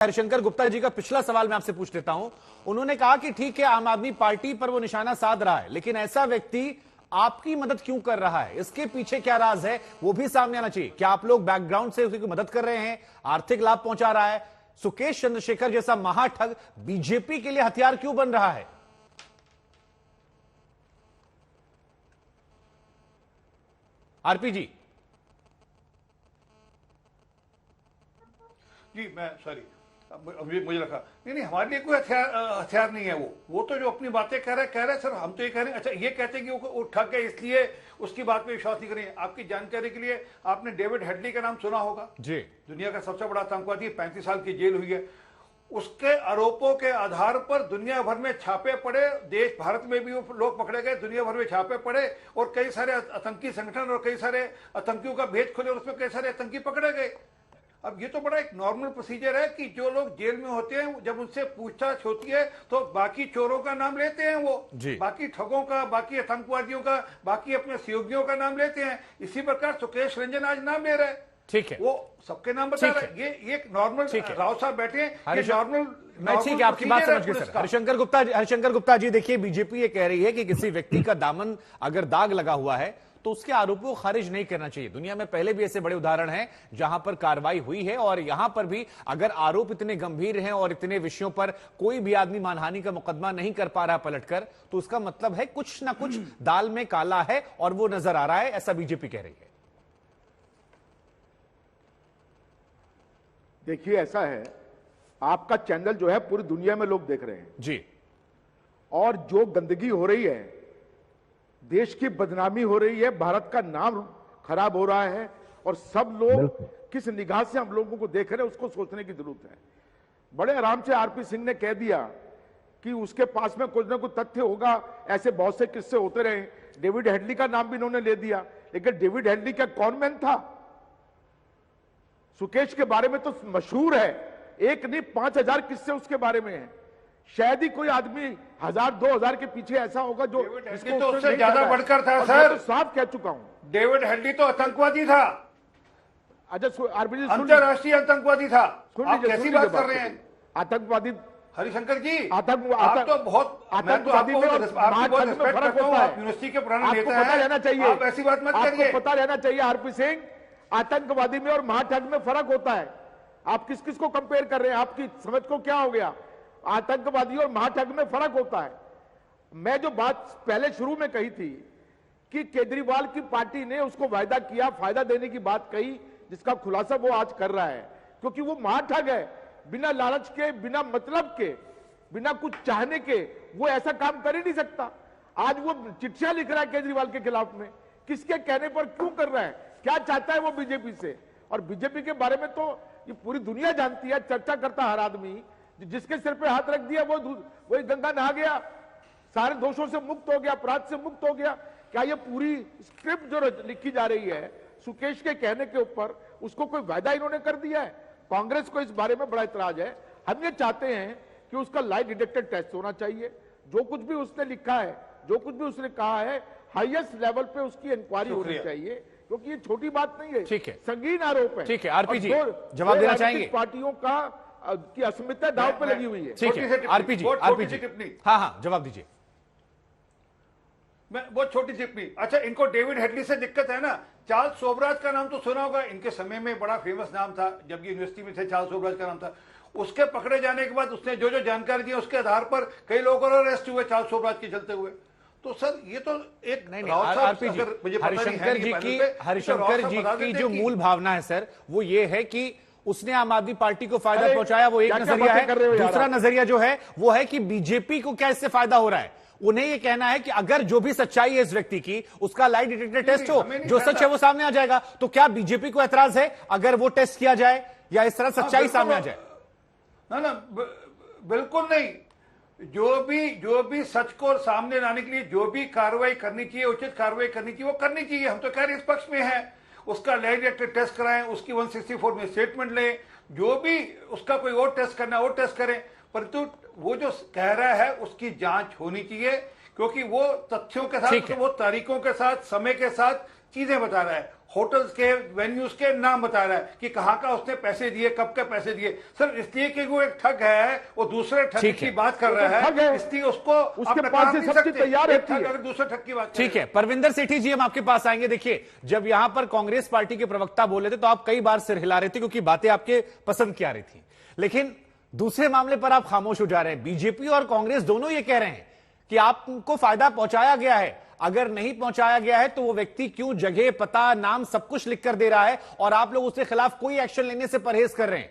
हरिशंकर गुप्ता जी का पिछला सवाल मैं आपसे पूछ लेता हूं। उन्होंने कहा कि ठीक है, आम आदमी पार्टी पर वो निशाना साध रहा है, लेकिन ऐसा व्यक्ति आपकी मदद क्यों कर रहा है, इसके पीछे क्या राज है, वो भी सामने आना चाहिए। क्या आप लोग बैकग्राउंड से उसकी मदद कर रहे हैं, आर्थिक लाभ पहुंचा रहा है? सुकेश चंद्रशेखर जैसा महाठग बीजेपी के लिए हथियार क्यों बन रहा है? आरपी जी। जी मैं सॉरी, मुझे लगा नहीं हमारे लिए कोई हथियार नहीं है। वो तो जो अपनी बातें कह रहे हैं सर, हम तो ये कह रहे हैं। अच्छा ये कहते हैं कि वो ठग गए इसलिए उसकी बात पे विश्वास नहीं करें। आपकी जानकारी के लिए आपने डेविड हेडली का नाम सुना होगा जी, दुनिया का सबसे बड़ा आतंकवादी, 35 साल की जेल हुई है। उसके आरोपों के आधार पर दुनिया भर में छापे पड़े, देश भारत में भी वो लोग पकड़े गए, दुनिया भर में छापे पड़े और कई सारे आतंकी संगठन और कई सारे आतंकियों का भेद खुले और उसमें कई सारे आतंकी पकड़े गए। अब ये तो बड़ा एक नॉर्मल प्रोसीजर है कि जो लोग जेल में होते हैं जब उनसे पूछताछ होती है तो बाकी चोरों का नाम लेते हैं, वो बाकी ठगों का, बाकी आतंकवादियों का, बाकी अपने सहयोगियों का नाम लेते हैं। इसी प्रकार सुकेश रंजन आज नाम ले रहे हैं, ठीक है, वो सबके नाम बता रहा है। ये एक नॉर्मल, राव साहब बैठे हैं, नॉर्मल। मैं ठीक है, आपकी बात समझ गई सर। हरिशंकर गुप्ता जी, देखिए बीजेपी ये कह रही है कि किसी व्यक्ति का दामन अगर दाग लगा हुआ है तो उसके आरोपों को खारिज नहीं करना चाहिए। दुनिया में पहले भी ऐसे बड़े उदाहरण हैं जहां पर कार्रवाई हुई है, और यहां पर भी अगर आरोप इतने गंभीर हैं और इतने विषयों पर कोई भी आदमी मानहानि का मुकदमा नहीं कर पा रहा पलटकर, तो उसका मतलब है कुछ ना कुछ दाल में काला है और वो नजर आ रहा है, ऐसा बीजेपी कह रही है। देखिए ऐसा है, आपका चैनल जो है पूरी दुनिया में लोग देख रहे हैं जी, और जो गंदगी हो रही है, देश की बदनामी हो रही है, भारत का नाम खराब हो रहा है, और सब लोग किस निगाह से हम लोगों को देख रहे हैं उसको सोचने की जरूरत है। बड़े आराम से आरपी सिंह ने कह दिया कि उसके पास में कुछ ना कुछ तथ्य होगा, ऐसे बहुत से किस्से होते रहे। डेविड हेडली का नाम भी इन्होंने ले दिया, लेकिन डेविड हेडली का कौन मैन था? सुकेश के बारे में तो मशहूर है, एक नहीं 5000 किस्से उसके बारे में है। शायद ही कोई आदमी 1000-2000 के पीछे ऐसा होगा जो इसको तो उससे ज्यादा बढ़कर था सर। तो साफ कह चुका हूं, डेविड हेडली तो आतंकवादी था। अच्छा आरबीजी, अंतरराष्ट्रीय आतंकवादी था। आप कैसी बात कर रहे हैं? आतंकवादी हरिशंकर जी, आप तो बहुत आतंकवादी में और महाठग में फर्क होता है। यूनिवर्सिटी के पुराने नेता हैं, आपको पता रहना चाहिए, आप ऐसी बात मत करिए। आपको पता रहना चाहिए आरपी सिंह, आतंकवादी में और महाठग में फर्क होता है। आप किस किस को कंपेयर कर रहे हैं? आपकी समझ को क्या हो गया? आतंकवादी और महाठग में फर्क होता है। मैं जो बात पहले शुरू में कही थी कि केजरीवाल की पार्टी ने उसको वायदा किया, फायदा देने की बात कही, जिसका खुलासा वो आज कर रहा है, क्योंकि वो महाठग है। बिना लालच के, बिना मतलब के, बिना कुछ चाहने के वो ऐसा काम कर ही नहीं सकता। आज वो चिट्ठियां लिख रहा है केजरीवाल के खिलाफ में, किसके कहने पर क्यों कर रहा है, क्या चाहता है वो बीजेपी से? और बीजेपी के बारे में तो ये पूरी दुनिया जानती है, चर्चा करता हर आदमी। जिसके सिर पे हाथ रख दिया वही गंगा नहा गया, सारे दोषों से मुक्त हो गया, अपराध से मुक्त हो गया। क्या ये पूरी स्क्रिप्ट जो लिखी जा रही है सुकेश के कहने के ऊपर, उसको कोई वायदा इन्होंने कर दिया है? कांग्रेस को इस बारे में बड़ा इतराज है। हम ये चाहते हैं कि उसका लाई डिटेक्टर टेस्ट होना चाहिए। जो कुछ भी उसने लिखा है, जो कुछ भी उसने कहा है, हाईएस्ट लेवल पे उसकी इंक्वायरी होनी चाहिए, क्योंकि ये छोटी बात नहीं है, ठीक है, संगीन आरोप है। ठीक है, आरपी जी जवाब देना चाहेंगे? पार्टियों की अस्मिता दांव पे लगी हुई है। ठीक है, आरपी जी, हाँ जवाब दीजिए। मैं बहुत छोटी टिप्पणी। अच्छा, इनको डेविड हेडली से दिक्कत है ना। चार्ल्स सोबराज का नाम तो सुना होगा, इनके समय में बड़ा फेमस नाम था, जब ये यूनिवर्सिटी में थे, चार्ल्स सोबराज का नाम था। उसके पकड़े जाने के बाद उसने जो जो जानकारी दी उसके आधार पर कई लोग और अरेस्ट हुए चार्ल्स सोबराज के चलते हुए। तो सर ये तो एक हरिशंकर जी की जो मूल भावना है सर, वो ये है कि उसने आम आदमी पार्टी को फायदा पहुंचाया, वो एक नजरिया है। दूसरा नजरिया जो है वो है कि बीजेपी को क्या इससे फायदा हो रहा है। उन्हें यह कहना है कि अगर जो भी सच्चाई है इस व्यक्ति की, उसका लाई डिटेक्टर टेस्ट हो, जो सच है वो सामने आ जाएगा। तो क्या बीजेपी को एतराज है अगर वो टेस्ट किया जाए या इस तरह सच्चाई सामने आ जाए? ना बिल्कुल नहीं। जो भी सच को सामने लाने के लिए जो भी कार्रवाई करनी चाहिए, उचित कार्रवाई करनी चाहिए, वो करनी चाहिए। हम तो कह रहे इस पक्ष में है। उसका लाई डिटेक्टर टेस्ट कराएं, उसकी 164 में स्टेटमेंट लें, जो भी उसका कोई और टेस्ट करना है वो टेस्ट करें, परंतु वो जो कह रहा है उसकी जांच होनी चाहिए, क्योंकि वो तथ्यों के साथ, वो तारीखों के साथ, समय के साथ चीजें बता रहा है। होटल्स के, वेन्यूज के नाम बता रहा है कि कहाँ का उसने पैसे दिए, कब के पैसे दिए। सर इसलिए कि वो एक ठग है, वो दूसरे ठग ठीक की है। बात कर रहा ठग है, है। इसलिए उसको उसके आप पास नकार से नहीं सब चीज सकते। तैयार एक रहती ठग है। अगर दूसरे ठग की बात ठीक है, परविंदर सेठी जी हम आपके पास आएंगे। देखिए, जब यहां पर कांग्रेस पार्टी के प्रवक्ता बोले थे तो आप कई बार सिर हिला रहे थे क्योंकि बातें आपके पसंद की आ रही थी, लेकिन दूसरे मामले पर आप खामोश हो जा रहे हैं। बीजेपी और कांग्रेस दोनों ये कह रहे हैं कि आपको फायदा पहुंचाया गया है, अगर नहीं पहुंचाया गया है तो वो व्यक्ति क्यों जगह, पता, नाम सब कुछ लिख कर दे रहा है और आप लोग उसके खिलाफ कोई एक्शन लेने से परहेज कर रहे हैं।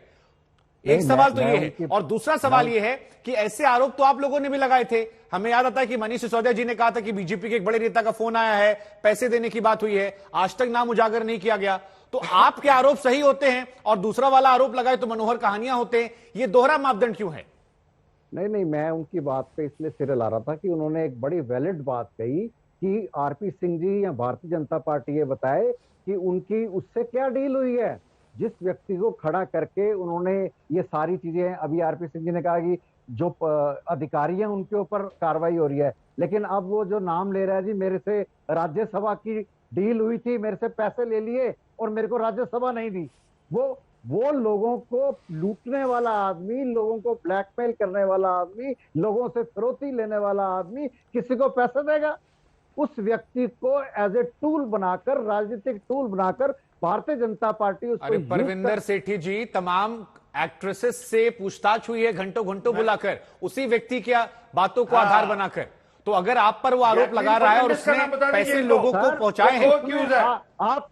एक सवाल तो ये है, और दूसरा सवाल ये है कि ऐसे आरोप तो आप लोगों ने भी लगाए थे। हमें याद आता है कि मनीष सिसोदिया जी ने कहा था कि बीजेपी के एक बड़े नेता का फोन आया है, पैसे देने की बात हुई है, आज तक नाम उजागर नहीं किया गया। तो आपके आरोप सही होते हैं और दूसरा वाला आरोप लगाए तो मनोहर कहानियां होते हैं, ये दोहरा मापदंड क्यों है? नहीं, मैं उनकी बात पे इसलिए सिरे ला रहा था कि उन्होंने एक बड़ी वैलिड बात कही कि आरपी सिंह जी या भारतीय जनता पार्टी ये बताए कि उनकी उससे क्या डील हुई है। जिस व्यक्ति को खड़ा करके उन्होंने ये सारी चीजें, अभी आरपी सिंह जी ने कहा कि जो अधिकारी हैं उनके ऊपर कार्रवाई हो रही है, लेकिन अब वो जो नाम ले रहा है जी, मेरे से राज्यसभा की डील हुई थी, मेरे से पैसे ले लिए और मेरे को राज्यसभा नहीं दी। वो लोगों को लूटने वाला आदमी, लोगों को ब्लैकमेल करने वाला आदमी, लोगों से फिरौती लेने वाला आदमी किसी को पैसे देगा? उस व्यक्ति को एज ए टूल बनाकर, राजनीतिक टूल बनाकर भारतीय जनता पार्टी उसको अरे परविंदर सेठी जी, तमाम एक्ट्रेसेस से पूछताछ हुई है घंटों घंटों बुलाकर, उसी व्यक्ति की बातों को आधार बनाकर। तो अगर आप पर वो आरोप लगा रहा है और उसने पैसे लोगों को पहुंचाए हैं,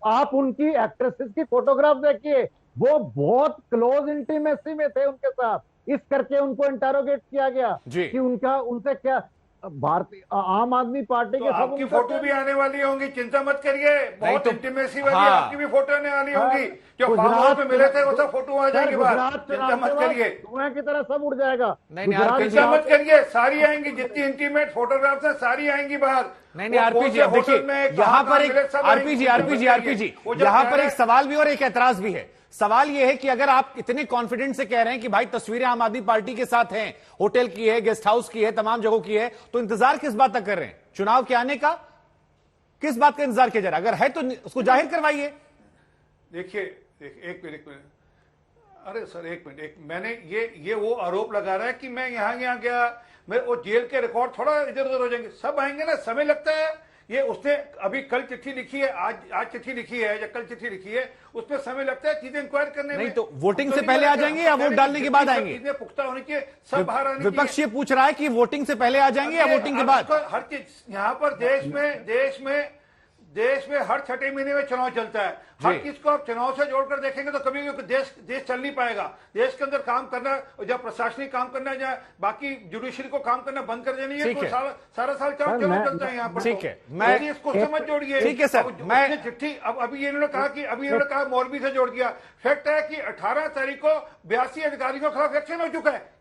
आप उनकी एक्ट्रेसेस की फोटोग्राफ देखिए, वो बहुत क्लोज इंटीमेसी में थे उनके साथ, इस करके उनको इंटेरोगेट किया गया कि उनसे क्या भारतीय आम आदमी पार्टी के आपकी फोटो भी आने वाली होंगी, चिंता मत करिए, बहुत तो इंटीमेसी वाली हाँ। आपकी भी फोटो आने वाली होंगी। जो फार्म हाउस में मिले थे वो सब फोटो आ जाएंगे बाहर, चिंता मत करिए, धुएं की तरह सब उड़ जाएगा। चिंता मत करिए, सारी आएंगी, जितनी इंटीमेट फोटोग्राफ्स है सारी आएंगी बाहर। नहीं आरपीजी, अब देखिए यहाँ पर एक आरपीजी यहाँ पर एक सवाल भी और एक ऐतराज भी है। सवाल यह है कि अगर आप इतने कॉन्फिडेंट से कह रहे हैं कि भाई तस्वीरें आम आदमी पार्टी के साथ हैं, होटल की है, गेस्ट हाउस की है, तमाम जगहों की है, तो इंतजार किस बात तक कर रहे हैं? चुनाव के आने का किस बात का इंतजार किया जा रहा है? अगर है तो उसको जाहिर करवाइए। देखिए एक मिनट, अरे सर एक मिनट, मैंने ये वो आरोप लगा रहा है कि मैं यहाँ गया, मैं वो जेल के रिकॉर्ड थोड़ा इधर उधर हो जाएंगे, सब आएंगे ना, समय लगता है। ये उसने अभी कल चिट्ठी लिखी है, आज चिट्ठी लिखी है या कल चिट्ठी लिखी है, उसमें समय लगता है चीजें इंक्वायर करने में। नहीं तो वोटिंग से पहले आ जाएंगे या वोट डालने के बाद आएंगे? चीजें पुख्ता होनी चाहिए, सब बाहर आने। विपक्ष ये पूछ रहा है कि वोटिंग से पहले आ जाएंगे या वोटिंग के बाद? हर चीज यहाँ पर देश में हर 6 महीने में चुनाव चलता है। हर चीज को आप चुनाव से जोड़कर देखेंगे तो कभी देश चल नहीं पाएगा। देश के अंदर काम करना, जब प्रशासनिक काम करना, जाए बाकी जुडिशरी को काम करना बंद कर देनी है, तो सारा साल चुनाव चलता है यहाँ पर। ठीक है, मैं इसको समझ जोड़िए। ठीक है सर, मैं चिट्ठी अभी इन्होंने कहा मौलवी से जोड़ दिया। फैक्ट है कि 18 तारीख को 82 अधिकारियों के खिलाफ एक्शन हो चुका है।